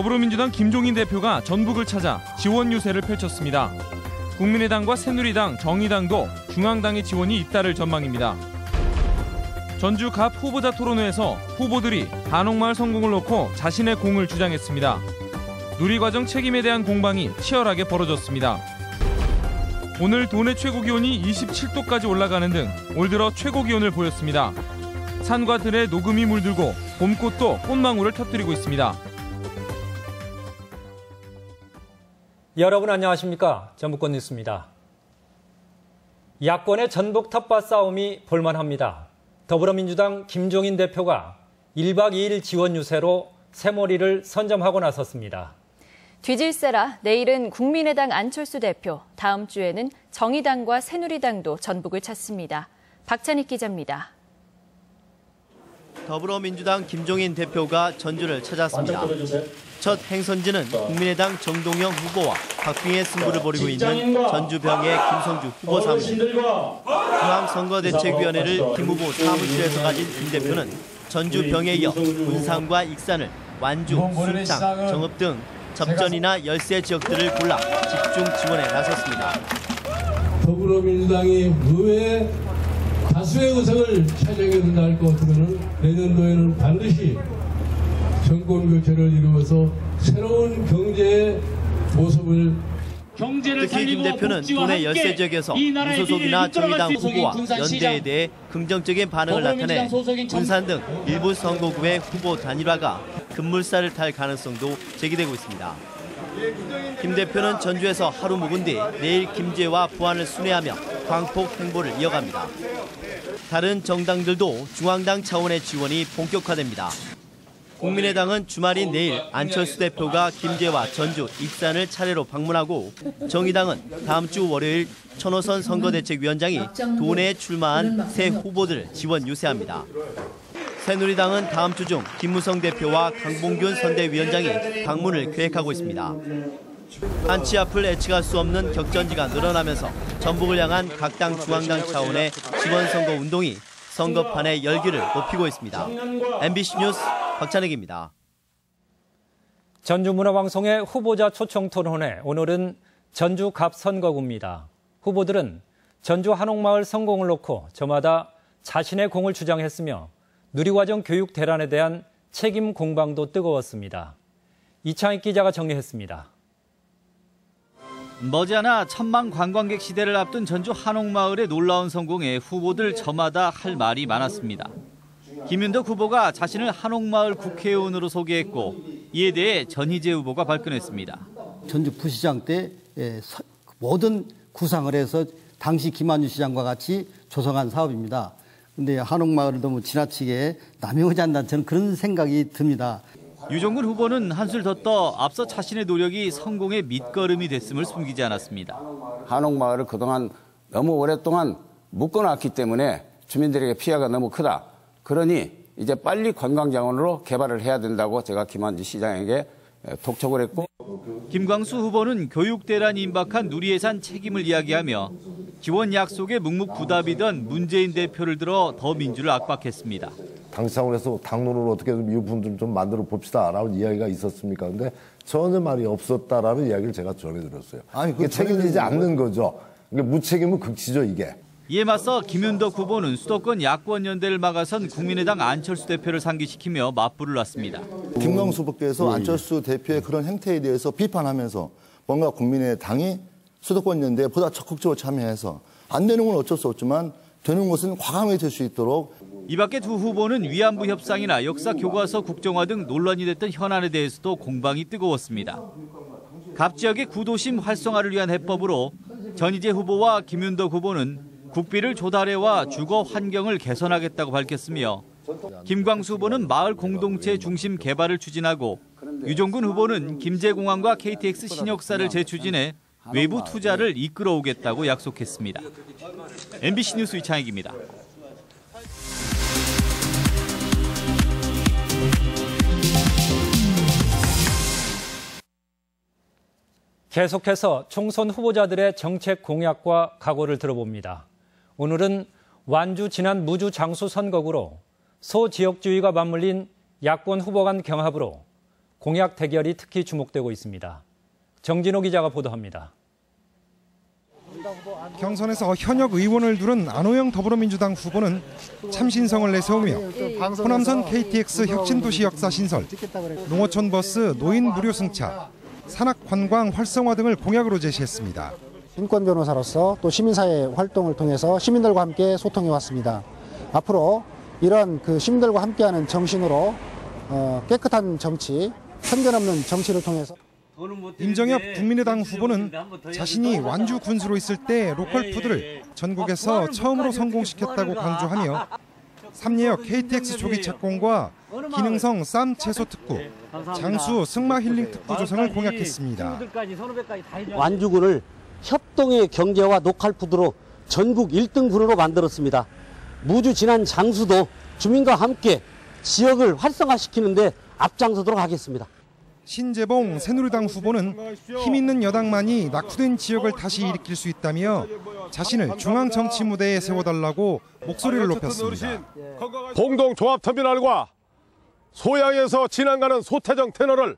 더불어민주당 김종인 대표가 전북을 찾아 지원 유세를 펼쳤습니다. 국민의당과 새누리당, 정의당도 중앙당의 지원이 잇따를 전망입니다. 전주 갑 후보자 토론회에서 후보들이 한옥마을 성공을 놓고 자신의 공을 주장했습니다. 누리과정 책임에 대한 공방이 치열하게 벌어졌습니다. 오늘 도내 최고기온이 27도까지 올라가는 등 올 들어 최고기온을 보였습니다. 산과 들에 녹음이 물들고 봄꽃도 꽃망울을 터뜨리고 있습니다. 여러분 안녕하십니까? 전북권 뉴스입니다. 야권의 전북 텃밭 싸움이 볼만합니다. 더불어민주당 김종인 대표가 1박 2일 지원 유세로 새머리를 선점하고 나섰습니다. 뒤질세라 내일은 국민의당 안철수 대표, 다음 주에는 정의당과 새누리당도 전북을 찾습니다. 박찬익 기자입니다. 더불어민주당 김종인 대표가 전주를 찾았습니다. 첫 행선지는 국민의당 정동영 후보와 박빙의 승부를 벌이고 있는 전주병의 김성주 후보 사무실. 중앙선거대책위원회를 김 후보 사무실에서 가진 김 대표는 전주병에 이어 군산과 익산을 완주, 순창, 정읍 등 접전이나 열세 지역들을 골라 집중 지원에 나섰습니다. 더불어민주당이 의회에 다수의 의석을 차지하게 된다 할 것 같으면 내년도에는 반드시 정권 교체를 이루어서 새로운 경제의 모습을 특히 김 대표는 도내 열세 지역에서 무소속이나 정의당 후보와 연대에 대해 긍정적인 반응을 나타내 군산 등 일부 선거구의 후보 단일화가 급물살을 탈 가능성도 제기되고 있습니다. 김 대표는 전주에서 하루 묵은 뒤 내일 김제와 부안을 순회하며 광폭 행보를 이어갑니다. 다른 정당들도 중앙당 차원의 지원이 본격화됩니다. 국민의당은 주말인 내일 안철수 대표가 김제와 전주, 익산을 차례로 방문하고 정의당은 다음 주 월요일 천호선 선거대책위원장이 도내에 출마한 새 후보들을 지원 유세합니다. 새누리당은 다음 주 중 김무성 대표와 강봉균 선대위원장이 방문을 계획하고 있습니다. 한치 앞을 예측할 수 없는 격전지가 늘어나면서 전북을 향한 각 당 중앙당 차원의 지원선거 운동이 선거판의 열기를 높이고 있습니다. MBC 뉴스 박찬익입니다. 전주문화방송의 후보자 초청 토론회, 오늘은 전주 갑 선거구입니다. 후보들은 전주 한옥마을 성공을 놓고 저마다 자신의 공을 주장했으며 누리과정 교육 대란에 대한 책임 공방도 뜨거웠습니다. 이창익 기자가 정리했습니다. 머지않아 천만 관광객 시대를 앞둔 전주 한옥마을의 놀라운 성공에 후보들 저마다 할 말이 많았습니다. 김윤덕 후보가 자신을 한옥마을 국회의원으로 소개했고 이에 대해 전희재 후보가 발끈했습니다. 전주 부시장 때 모든 구상을 해서 당시 김한주 시장과 같이 조성한 사업입니다. 그런데 한옥마을을 너무 지나치게 남용하지 않나 저는 그런 생각이 듭니다. 유종근 후보는 한술 더 떠 앞서 자신의 노력이 성공의 밑거름이 됐음을 숨기지 않았습니다. 한옥마을을 그동안 너무 오랫동안 묶어놨기 때문에 주민들에게 피해가 너무 크다. 그러니 이제 빨리 관광자원으로 개발을 해야 된다고 제가 김한주 시장에게 독촉을 했고. 김광수 후보는 교육대란이 임박한 누리예산 책임을 이야기하며 지원 약속에 묵묵부답이던 문재인 대표를 들어 더민주를 압박했습니다. 당차원에서 당론을 어떻게 좀 이 부분 좀 만들어 봅시다라는 이야기가 있었습니까? 근데 전혀 말이 없었다라는 이야기를 제가 전해드렸어요. 아니, 그게 책임지지 않는 거죠. 그러니까 무책임은 극치죠, 이게. 이에 맞서 김윤덕 후보는 수도권 야권 연대를 막아선 국민의당 안철수 대표를 상기시키며 맞불을 놨습니다. 김광수 후보께서 안철수 대표의 그런 행태에 대해서 비판하면서 뭔가 국민의당이 수도권 연대에 보다 적극적으로 참여해서 안 되는 건 어쩔 수 없지만 되는 것은 과감해질 수 있도록. 이 밖에 두 후보는 위안부 협상이나 역사 교과서 국정화 등 논란이 됐던 현안에 대해서도 공방이 뜨거웠습니다. 갑 지역의 구도심 활성화를 위한 해법으로 전희재 후보와 김윤덕 후보는 국비를 조달해와 주거 환경을 개선하겠다고 밝혔으며 김광수 후보는 마을 공동체 중심 개발을 추진하고 유종근 후보는 김제공항과 KTX 신역사를 재추진해 외부 투자를 이끌어오겠다고 약속했습니다. MBC 뉴스 이창익입니다. 계속해서 총선 후보자들의 정책 공약과 각오를 들어봅니다. 오늘은 완주 지난 무주 장수 선거구로 소지역주의가 맞물린 야권 후보 간 경합으로 공약 대결이 특히 주목되고 있습니다. 정진호 기자가 보도합니다. 경선에서 현역 의원을 두른 안호영 더불어민주당 후보는 참신성을 내세우며 호남선 KTX 혁신도시 역사 신설, 농어촌 버스 노인 무료 승차, 산악 관광 활성화 등을 공약으로 제시했습니다. 인권 변호사로서 또 시민사회 활동을 통해서 시민들과 함께 소통해 왔습니다. 앞으로 이런 시민들과 함께하는 정신으로 깨끗한 정치, 편견 없는 정치를 통해서 임정엽 국민의당 후보는 자신이 완주 군수로 있을 때 로컬푸드를 전국에서 처음으로 성공시켰다고 강조하며 삼례역 KTX 조기 착공과 기능성 쌈 채소 특구, 장수 승마 힐링 특구 조성을 공약했습니다. 완주군을 협동의 경제와 로컬푸드로 전국 1등군으로 만들었습니다. 무주 지난 장수도 주민과 함께 지역을 활성화시키는 데 앞장서도록 하겠습니다. 신재봉 새누리당 후보는 힘 있는 여당만이 낙후된 지역을 다시 일으킬 수 있다며 자신을 중앙 정치 무대에 세워달라고 목소리를 높였습니다. 공동종합터미널과 소양에서 지나가는 소태정 터널을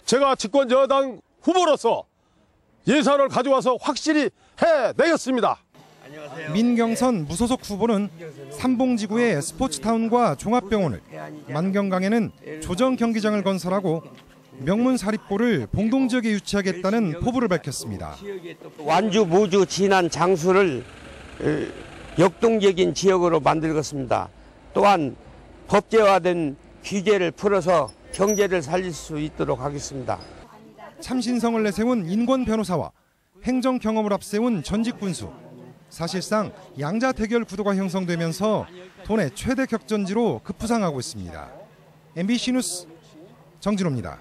제가 집권 여당 후보로서 예산을 가져와서 확실히 해내겠습니다. 민경선 무소속 후보는 삼봉지구에 스포츠타운과 종합병원을, 만경강에는 조정 경기장을 건설하고 명문 사립고를 봉동지역에 유치하겠다는 포부를 밝혔습니다. 완주, 무주, 진안, 장수를 역동적인 지역으로 만들겠습니다. 또한 법제화된 규제를 풀어서 경제를 살릴 수 있도록 하겠습니다. 참신성을 내세운 인권 변호사와 행정 경험을 앞세운 전직 군수. 사실상 양자 대결 구도가 형성되면서 도내 최대 격전지로 급부상하고 있습니다. MBC 뉴스 정진호입니다.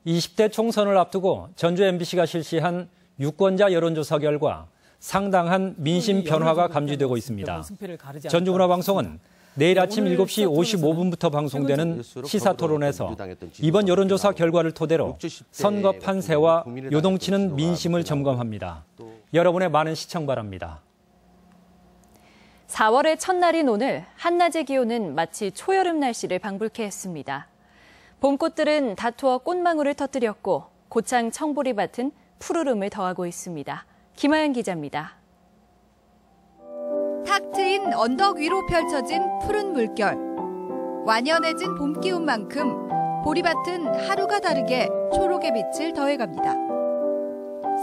20대 총선을 앞두고 전주 MBC가 실시한 유권자 여론조사 결과 상당한 민심 변화가 감지되고 있습니다. 전주문화방송은 내일 아침 7시 55분부터 방송되는 시사토론에서 이번 여론조사 결과를 토대로 선거 판세와 요동치는 민심을 점검합니다. 여러분의 많은 시청 바랍니다. 4월의 첫날인 오늘 한낮의 기온은 마치 초여름 날씨를 방불케 했습니다. 봄꽃들은 다투어 꽃망울을 터뜨렸고 고창 청보리밭은 푸르름을 더하고 있습니다. 김하연 기자입니다. 탁 트인 언덕 위로 펼쳐진 푸른 물결. 완연해진 봄 기운만큼 보리밭은 하루가 다르게 초록의 빛을 더해갑니다.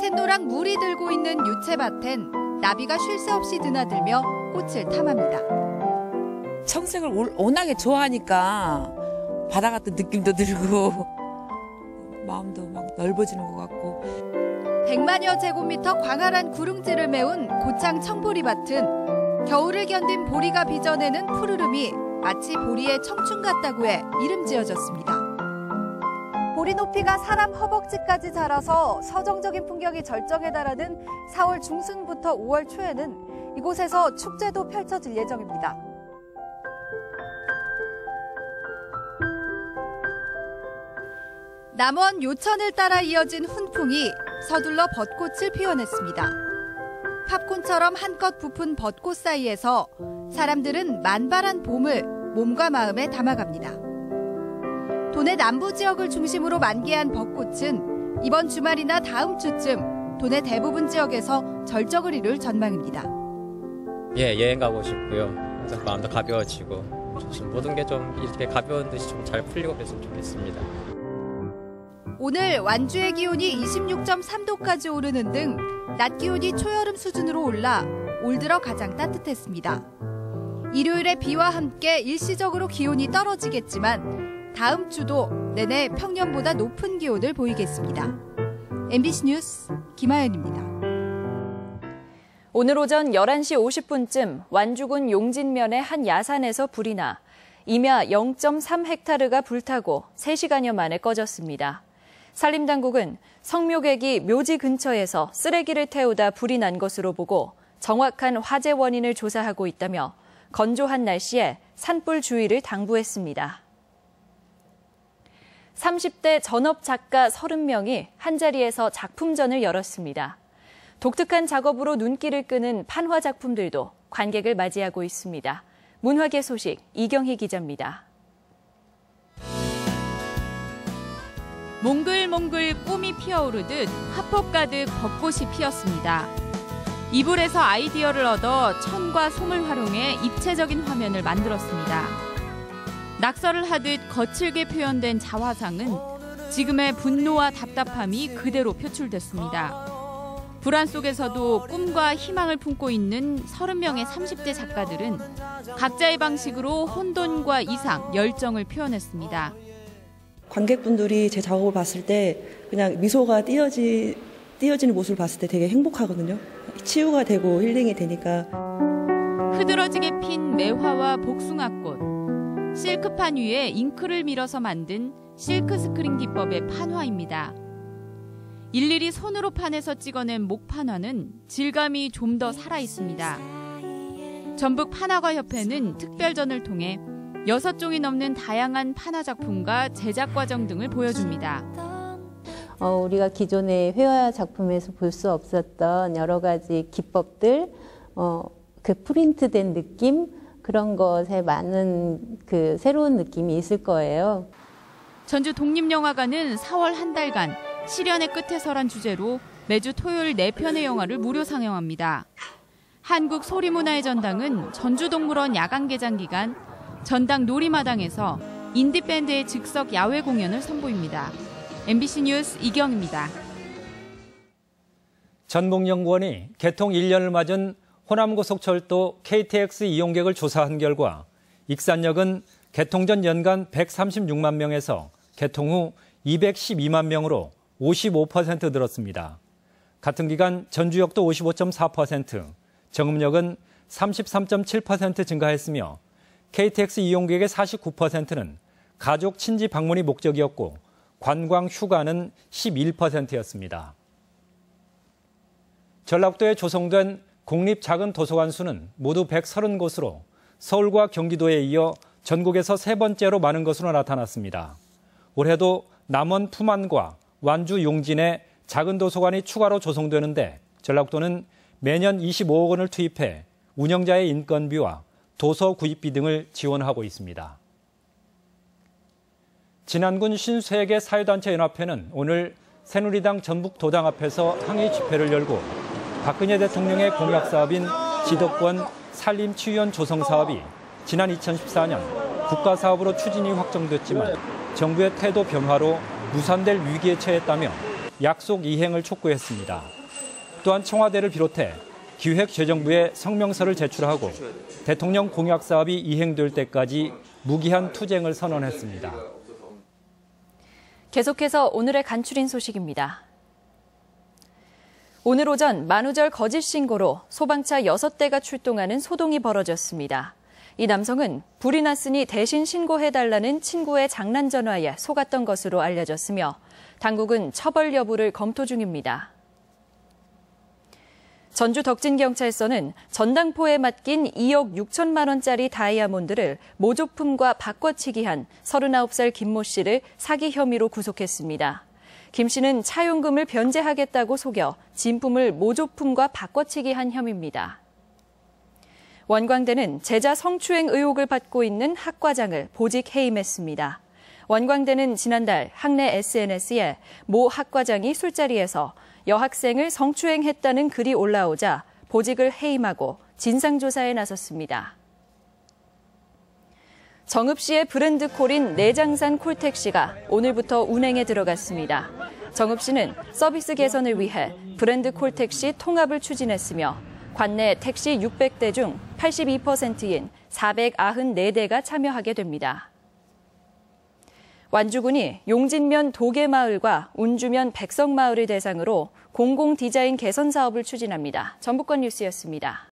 샛노랑 물이 들고 있는 유채밭엔 나비가 쉴 새 없이 드나들며 꽃을 탐합니다. 청색을 워낙에 좋아하니까 바다 같은 느낌도 들고 마음도 막 넓어지는 것 같고. 100만여 제곱미터 광활한 구릉지를 메운 고창 청보리밭은 겨울을 견딘 보리가 빚어내는 푸르름이 마치 보리의 청춘 같다고 해 이름 지어졌습니다. 보리 높이가 사람 허벅지까지 자라서 서정적인 풍경이 절정에 달하는 4월 중순부터 5월 초에는 이곳에서 축제도 펼쳐질 예정입니다. 남원 요천을 따라 이어진 훈풍이 서둘러 벚꽃을 피워냈습니다. 팝콘처럼 한껏 부푼 벚꽃 사이에서 사람들은 만발한 봄을 몸과 마음에 담아갑니다. 도내 남부 지역을 중심으로 만개한 벚꽃은 이번 주말이나 다음 주쯤 도내 대부분 지역에서 절정을 이룰 전망입니다. 여행 가고 싶고요. 마음도 가벼워지고 모든 게 좀 이렇게 가벼운 듯이 좀 잘 풀리고 그랬으면 좋겠습니다. 오늘 완주의 기온이 26.3도까지 오르는 등 낮 기온이 초여름 수준으로 올라 올 들어 가장 따뜻했습니다. 일요일에 비와 함께 일시적으로 기온이 떨어지겠지만 다음 주도 내내 평년보다 높은 기온을 보이겠습니다. MBC 뉴스 김하연입니다. 오늘 오전 11시 50분쯤 완주군 용진면의 한 야산에서 불이 나 임야 0.3헥타르가 불타고 3시간여 만에 꺼졌습니다. 산림당국은 성묘객이 묘지 근처에서 쓰레기를 태우다 불이 난 것으로 보고 정확한 화재 원인을 조사하고 있다며 건조한 날씨에 산불 주의를 당부했습니다. 30대 전업 작가 30명이 한자리에서 작품전을 열었습니다. 독특한 작업으로 눈길을 끄는 판화 작품들도 관객을 맞이하고 있습니다. 문화계 소식 이경희 기자입니다. 몽글몽글 꿈이 피어오르듯 화폭 가득 벚꽃이 피었습니다. 이불에서 아이디어를 얻어 천과 솜을 활용해 입체적인 화면을 만들었습니다. 낙서를 하듯 거칠게 표현된 자화상은 지금의 분노와 답답함이 그대로 표출됐습니다. 불안 속에서도 꿈과 희망을 품고 있는 30명의 30대 작가들은 각자의 방식으로 혼돈과 이상, 열정을 표현했습니다. 관객분들이 제 작업을 봤을 때 그냥 미소가 띄어지는 모습을 봤을 때 되게 행복하거든요. 치유가 되고 힐링이 되니까. 흐드러지게 핀 매화와 복숭아꽃, 실크판 위에 잉크를 밀어서 만든 실크스크린 기법의 판화입니다. 일일이 손으로 판에서 찍어낸 목판화는 질감이 좀 더 살아있습니다. 전북 판화가협회는 특별전을 통해 6종이 넘는 다양한 판화 작품과 제작 과정 등을 보여줍니다. 우리가 기존의 회화 작품에서 볼 수 없었던 여러 가지 기법들, 그 프린트된 느낌, 그런 것에 많은 그 새로운 느낌이 있을 거예요. 전주 독립영화관은 4월 한 달간 시련의 끝에서란 주제로 매주 토요일 4편의 영화를 무료 상영합니다. 한국 소리문화의 전당은 전주동물원 야간 개장 기간 전당 놀이마당에서 인디밴드의 즉석 야외 공연을 선보입니다. MBC 뉴스 이경입니다. 전북연구원이 개통 1년을 맞은 호남고속철도 KTX 이용객을 조사한 결과 익산역은 개통 전 연간 136만 명에서 개통 후 212만 명으로 55% 늘었습니다. 같은 기간 전주역도 55.4%, 정읍역은 33.7% 증가했으며 KTX 이용객의 49%는 가족 친지 방문이 목적이었고 관광 휴가는 11%였습니다. 전라북도에 조성된 공립 작은 도서관 수는 모두 130곳으로 서울과 경기도에 이어 전국에서 3번째로 많은 것으로 나타났습니다. 올해도 남원 품안과 완주 용진에 작은 도서관이 추가로 조성되는데 전라북도는 매년 25억 원을 투입해 운영자의 인건비와 도서 구입비 등을 지원하고 있습니다. 진안군 신세계 사회단체 연합회는 오늘 새누리당 전북도당 앞에서 항의 집회를 열고 박근혜 대통령의 공약 사업인 지도권 산림치유원 조성 사업이 지난 2014년 국가사업으로 추진이 확정됐지만 정부의 태도 변화로 무산될 위기에 처했다며 약속 이행을 촉구했습니다. 또한 청와대를 비롯해 기획재정부에 성명서를 제출하고 대통령 공약 사업이 이행될 때까지 무기한 투쟁을 선언했습니다. 계속해서 오늘의 간추린 소식입니다. 오늘 오전 만우절 거짓 신고로 소방차 6대가 출동하는 소동이 벌어졌습니다. 이 남성은 불이 났으니 대신 신고해달라는 친구의 장난 전화에 속았던 것으로 알려졌으며 당국은 처벌 여부를 검토 중입니다. 전주 덕진경찰서는 전당포에 맡긴 2억 6천만 원짜리 다이아몬드를 모조품과 바꿔치기한 39살 김모 씨를 사기 혐의로 구속했습니다. 김 씨는 차용금을 변제하겠다고 속여 진품을 모조품과 바꿔치기한 혐의입니다. 원광대는 제자 성추행 의혹을 받고 있는 학과장을 보직 해임했습니다. 원광대는 지난달 학내 SNS에 모 학과장이 술자리에서 여학생을 성추행했다는 글이 올라오자 보직을 해임하고 진상조사에 나섰습니다. 정읍시의 브랜드 콜인 내장산 콜택시가 오늘부터 운행에 들어갔습니다. 정읍시는 서비스 개선을 위해 브랜드 콜택시 통합을 추진했으며 관내 택시 600대 중 82%인 494대가 참여하게 됩니다. 완주군이 용진면 도계마을과 운주면 백성마을을 대상으로 공공 디자인 개선 사업을 추진합니다. 전북권 뉴스였습니다.